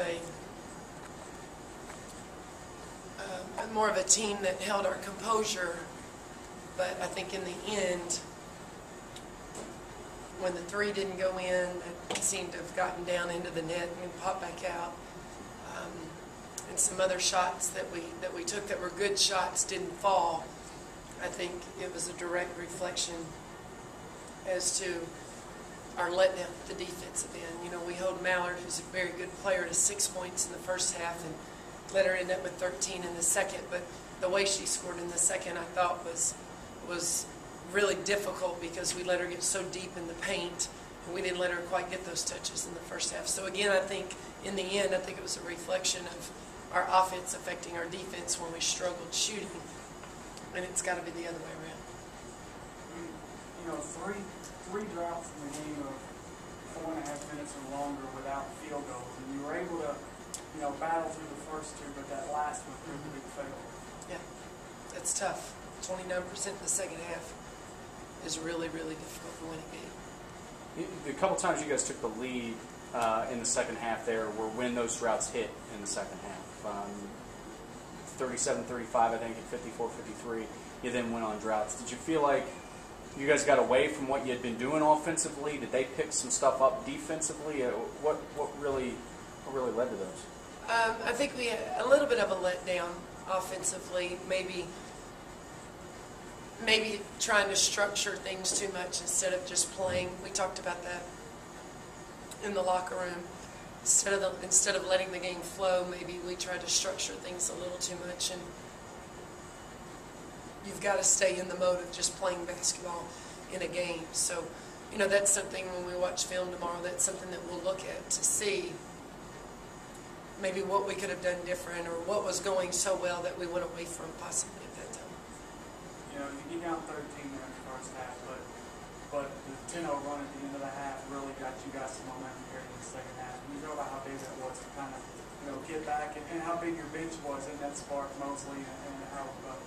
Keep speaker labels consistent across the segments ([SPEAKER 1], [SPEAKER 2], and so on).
[SPEAKER 1] of more of a team that held our composure, but I think in the end, when the three didn't go in, it seemed to have gotten down into the net and popped back out. And some other shots that we took that were good shots didn't fall. I think it was a direct reflection as to our letdown at the defensive end. You know, we held Mallard, who's a very good player, to 6 points in the first half and let her end up with 13 in the second. But the way she scored in the second, I thought was really difficult because we let her get so deep in the paint, and we didn't let her quite get those touches in the first half. So again, I think in the end, I think it was a reflection of our offense affecting our defense when we struggled shooting, and it's got to be the other way around.
[SPEAKER 2] You know, three droughts in the game of 4.5 minutes or longer without field goals, and you were able to, you know, battle through the first two, but that last one proved a big fail.
[SPEAKER 1] Yeah, that's tough. 29% in the second half is really, really difficult to win a game.
[SPEAKER 3] The couple times you guys took the lead in the second half there were when those droughts hit in the second half. 37-35, I think, and 54-53. You then went on droughts. Did you feel like you guys got away from what you had been doing offensively? Did they pick some stuff up defensively? What really led to those?
[SPEAKER 1] I think we had a little bit of a letdown offensively, maybe trying to structure things too much instead of just playing. We talked about that in the locker room. Instead of letting the game flow, maybe we tried to structure things a little too much, and you've got to stay in the mode of just playing basketball in a game. So, you know, that's something when we watch film tomorrow, that's something that we'll look at to see maybe what we could have done different or what was going so well that we went away from possibly at that time.
[SPEAKER 2] You know, you get down 13 there in the first half, but the 10-0 run at the end of the half really got you guys some momentum here in the second half. And you know about how big that was to kind of, you know, get back and how big your bench was in that spark mostly and how it got.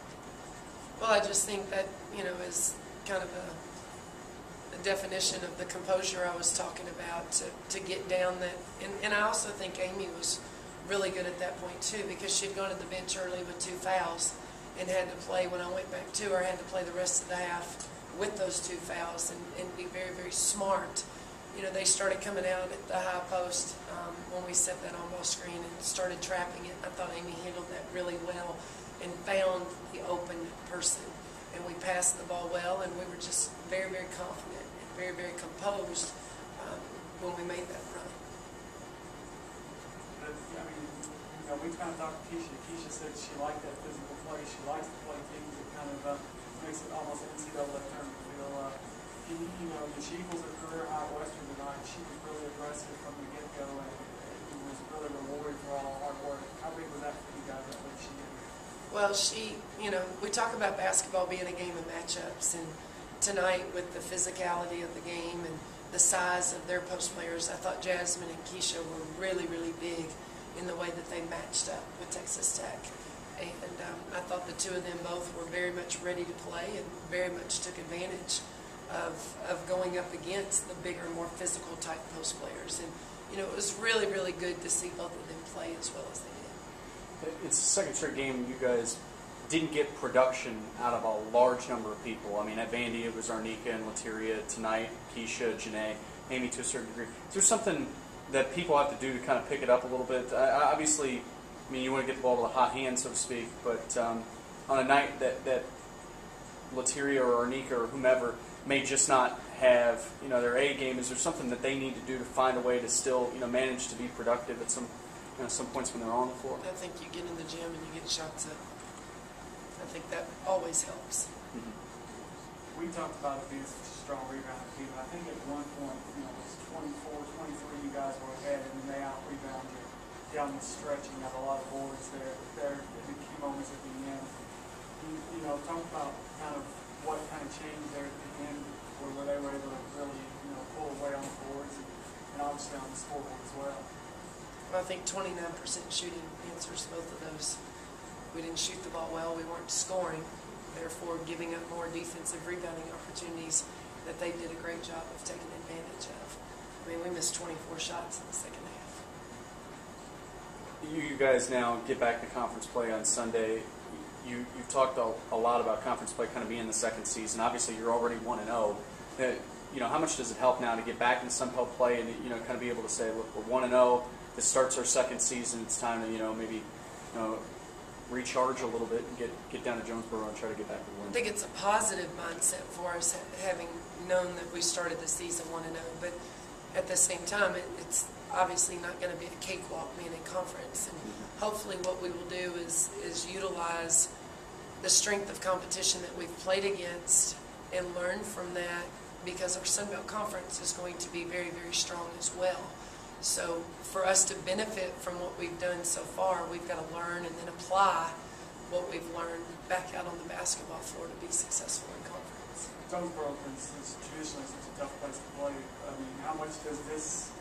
[SPEAKER 1] Well, I just think that, you know, is kind of a definition of the composure I was talking about, to get down that. And I also think Amy was really good at that point too, because she'd gone to the bench early with 2 fouls and had to play, when I went back to her, had to play the rest of the half with those 2 fouls and be very, very smart. You know, they started coming out at the high post when we set that on-ball screen and started trapping it. I thought Amy handled that really well and found the open person. And we passed the ball well, and we were just very, very confident and very, very composed when we made that run.
[SPEAKER 2] I mean, you know, we kind of talked to Keisha. Keisha said she liked that physical play. She likes to play teams that kind of makes it almost an NCAA tournament feel. You know, she equals her career high at Western tonight. She was really aggressive from the get-go, and it was really rewarding for all hard work. How big was that for you guys, that way she did?
[SPEAKER 1] Well, you know, we talk about basketball being a game of matchups, and tonight with the physicality of the game and the size of their post players, I thought Jasmine and Keisha were really, really big in the way that they matched up with Texas Tech. And I thought the two of them both were very much ready to play and very much took advantage of going up against the bigger, more physical type post players. And, you know, it was really, really good to see both of them play as well as they did.
[SPEAKER 3] It's the second straight game you guys didn't get production out of a large number of people. I mean, at Vandy it was Arnika and Lateria. Tonight, Keisha, Janae, Amy to a certain degree. Is there something that people have to do to kind of pick it up a little bit? Obviously, I mean, you want to get the ball with a hot hand, so to speak, but on a night that Lateria or Arnika or whomever may just not have, you know, their A game, is there something that they need to do to find a way to still, you know, manage to be productive at some points when they're on the floor?
[SPEAKER 1] I think you get in the gym and you get shots up. I think that always helps.
[SPEAKER 3] Mm-hmm.
[SPEAKER 2] We talked about it being such a strong rebound team. I think at one point, you know, it was 24, 23, you guys were ahead, and then they out-rebounded you down the stretch, and you got a lot of boards there in the key moments at the end. You know, talk about kind of what kind of changed there at the end, where they were able to really, you know, pull away on the boards and obviously on the scoreboard as well.
[SPEAKER 1] I think 29% shooting answers both of those. We didn't shoot the ball well, we weren't scoring, therefore giving up more defensive rebounding opportunities that they did a great job of taking advantage of. I mean, we missed 24 shots in the second half.
[SPEAKER 3] You guys now get back to conference play on Sunday. You've talked a lot about conference play kind of being the second season. Obviously, you're already 1-0. How much does it help now to get back in Sun Belt play and kind of be able to say, look, we're 1-0. This starts our second season. It's time to maybe recharge a little bit and get down to Jonesboro and try to get back to the win.
[SPEAKER 1] I think it's a positive mindset for us, having known that we started the season 1-0. But at the same time, it's obviously not going to be a cakewalk being in conference. And hopefully what we will do is utilize the strength of competition that we've played against and learn from that, because our Sun Belt Conference is going to be very, very strong as well. So for us to benefit from what we've done so far, we've got to learn and then apply what we've learned back out on the basketball floor to be successful in conference.
[SPEAKER 2] Jonesboro is traditionally such a tough place to play. I mean, how much does this,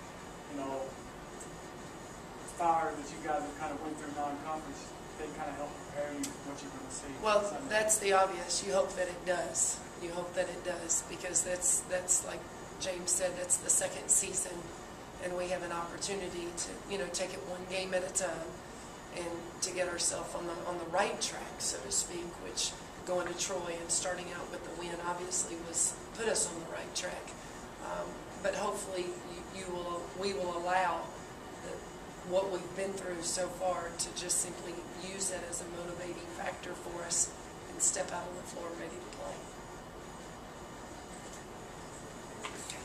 [SPEAKER 2] fire that you guys have kind of went through non-conference, they kind of help prepare you for what you're going to see?
[SPEAKER 1] Well, that's the obvious. You hope that it does. You hope that it does, because that's like James said, that's the second season, and we have an opportunity to take it one game at a time and to get ourselves on the right track, so to speak, which going to Troy and starting out with the win obviously put us on the right track. But hopefully we will allow what we've been through so far to just simply use that as a motivating factor for us and step out on the floor ready to play.